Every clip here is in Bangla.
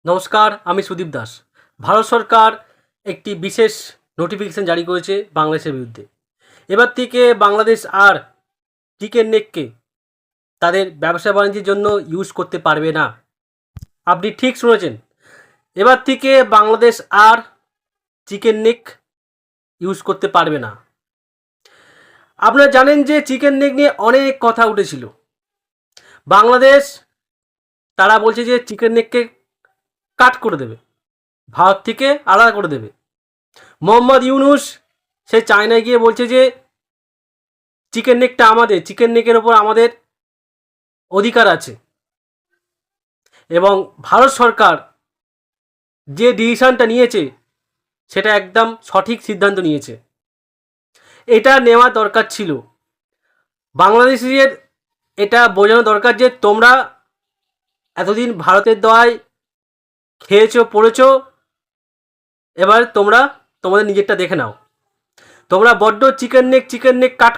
নমস্কার, আমি সুদীপ দাস। ভারত সরকার একটি বিশেষ নোটিফিকেশন জারি করেছে বাংলাদেশের বিরুদ্ধে। এবার থেকে বাংলাদেশ আর চিকেন নেককে তাদের ব্যবসা বাণিজ্যের জন্য ইউজ করতে পারবে না। আপনি ঠিক শুনেছেন, এবার থেকে বাংলাদেশ আর চিকেন নেক ইউজ করতে পারবে না। আপনারা জানেন যে চিকেন নেক নিয়ে অনেক কথা উঠেছিল। বাংলাদেশ তারা বলছে যে চিকেন নেককে কাট করে দেবে, ভারত থেকে আলাদা করে দেবে। মোহাম্মদ ইউনুস সে চায়নায় গিয়ে বলছে যে চিকেন নেকটা আমাদের, চিকেন নেকের ওপর আমাদের অধিকার আছে। এবং ভারত সরকার যে ডিসিশনটা নিয়েছে সেটা একদম সঠিক সিদ্ধান্ত নিয়েছে। এটা নেওয়া দরকার ছিল। বাংলাদেশিদের এটা বোঝানো দরকার যে তোমরা এতদিন ভারতের দোয়ায় খেয়েছো পড়েছো, এবার তোমরা তোমাদের নিজেরটা দেখে নাও। তোমরা বড্ড চিকেন নেক কাট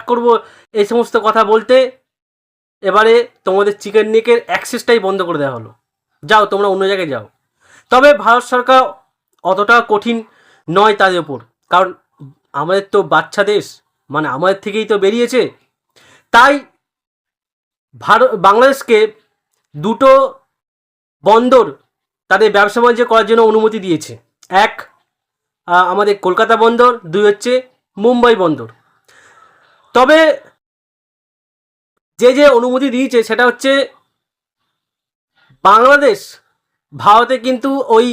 করব এই সমস্ত কথা বলতে এবারে তোমাদের চিকেন নেকের অ্যাক্সেসটাই বন্ধ করে দেওয়া হলো। যাও, তোমরা অন্য জায়গায় যাও। তবে ভারত সরকার অতটা কঠিন নয় তাদের ওপর, কারণ আমাদের তো বাচ্চা দেশ, মানে আমাদের থেকেই তো বেরিয়েছে। তাই বাংলাদেশকে দুটো বন্দর তাদের ব্যবসা বাণিজ্য করার জন্য অনুমতি দিয়েছে। এক আমাদের কলকাতা বন্দর, দুই হচ্ছে মুম্বাই বন্দর। তবে যে অনুমতি দিয়েছে সেটা হচ্ছে বাংলাদেশ ভারতে কিন্তু ওই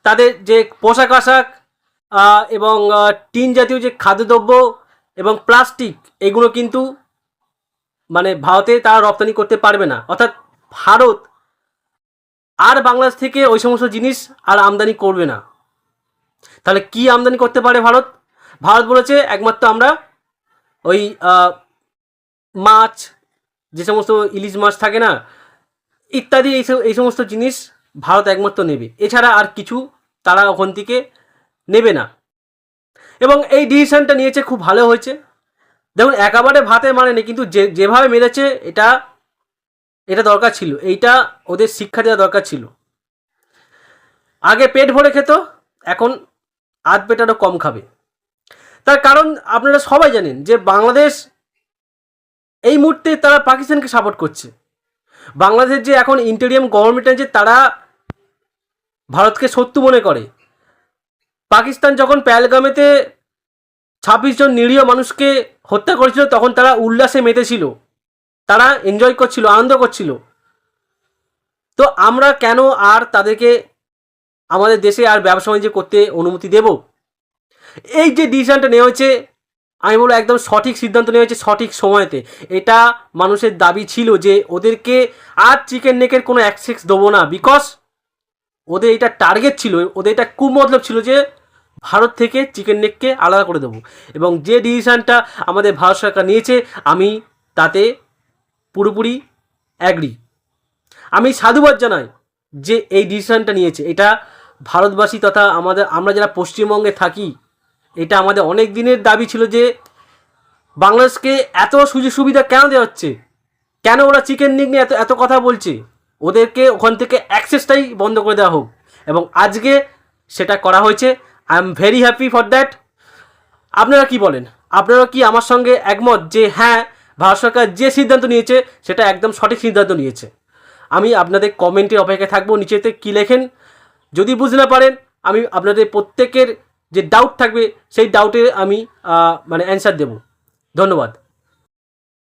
তাদের যে পোশাক আশাক এবং টিন জাতীয় যে খাদ্যদ্রব্য এবং প্লাস্টিক, এগুলো কিন্তু মানে ভারতে তারা রপ্তানি করতে পারবে না। অর্থাৎ ভারত আর বাংলাদেশ থেকে ওই সমস্ত জিনিস আর আমদানি করবে না। তাহলে কি আমদানি করতে পারে ভারত? ভারত বলেছে একমাত্র আমরা ওই মাছ, যে সমস্ত ইলিশ মাছ থাকে না, ইত্যাদি এই সমস্ত জিনিস ভারত একমাত্র নেবে, এছাড়া আর কিছু তারা ওখান থেকে নেবে না। এবং এই ডিসিশনটা নিয়েছে, খুব ভালো হয়েছে। দেখুন, একেবারে ভাতে মানেনি, কিন্তু যেভাবে মেরেছে এটা দরকার ছিল, এইটা ওদের শিক্ষা দেওয়া দরকার ছিল। আগে পেট ভরে খেত, এখন আধ পেট আরও কম খাবে। তার কারণ আপনারা সবাই জানেন যে বাংলাদেশ এই মুহূর্তে তারা পাকিস্তানকে সাপোর্ট করছে। বাংলাদেশের যে এখন ইন্টেরিয়াম গভর্নমেন্ট আছে, তারা ভারতকে শত্রু মনে করে। পাকিস্তান যখন পেহেলগামেতে 26 জন নিরীহ মানুষকে হত্যা করেছিল, তখন তারা উল্লাসে মেতেছিল, তারা এনজয় করছিল, আনন্দ করছিল। তো আমরা কেন আর তাদেরকে আমাদের দেশে আর ব্যবসা বাণিজ্য করতে অনুমতি দেব? এই যে ডিসিশনটা নেওয়া হয়েছে, আমি বলবো একদম সঠিক সিদ্ধান্ত নেওয়া হয়েছে, সঠিক সময়তে। এটা মানুষের দাবি ছিল যে ওদেরকে আর চিকেন নেকের কোনো অ্যাক্সেস দেবো না, বিকজ ওদের এটা টার্গেট ছিল, ওদের এটা কুমতলব ছিল যে ভারত থেকে চিকেন নেককে আলাদা করে দেবো। এবং যে ডিসিশানটা আমাদের ভারত সরকার নিয়েছে, আমি তাতে পুরোপুরি অ্যাগ্রি। আমি সাধুবাদ জানাই যে এই ডিসিশানটা নিয়েছে। এটা ভারতবাসী তথা আমরা যারা পশ্চিমবঙ্গে থাকি, এটা আমাদের অনেক দিনের দাবি ছিল যে বাংলাদেশকে এত সুযোগ সুবিধা কেন দেওয়া হচ্ছে, কেন ওরা চিকেন নেক নিয়ে এত কথা বলছে, ওদেরকে ওখান থেকে অ্যাক্সেসটাই বন্ধ করে দেওয়া হোক। এবং আজকে সেটা করা হয়েছে। I am very happy for that. আপনারা কি বলেন? আপনারা কি আমার সঙ্গে একমত যে হ্যাঁ, ভারত সরকার যে সিদ্ধান্ত নিয়েছে সেটা একদম সঠিক সিদ্ধান্ত নিয়েছে? আমি আপনাদের কমেন্টের অপেক্ষায় থাকবো। নিচেতে কি লেখেন, যদি বুঝতে না পারেন আমি আপনাদের প্রত্যেকের যে ডাউট থাকবে সেই ডাউটে আমি মানে অ্যান্সার দেব। ধন্যবাদ।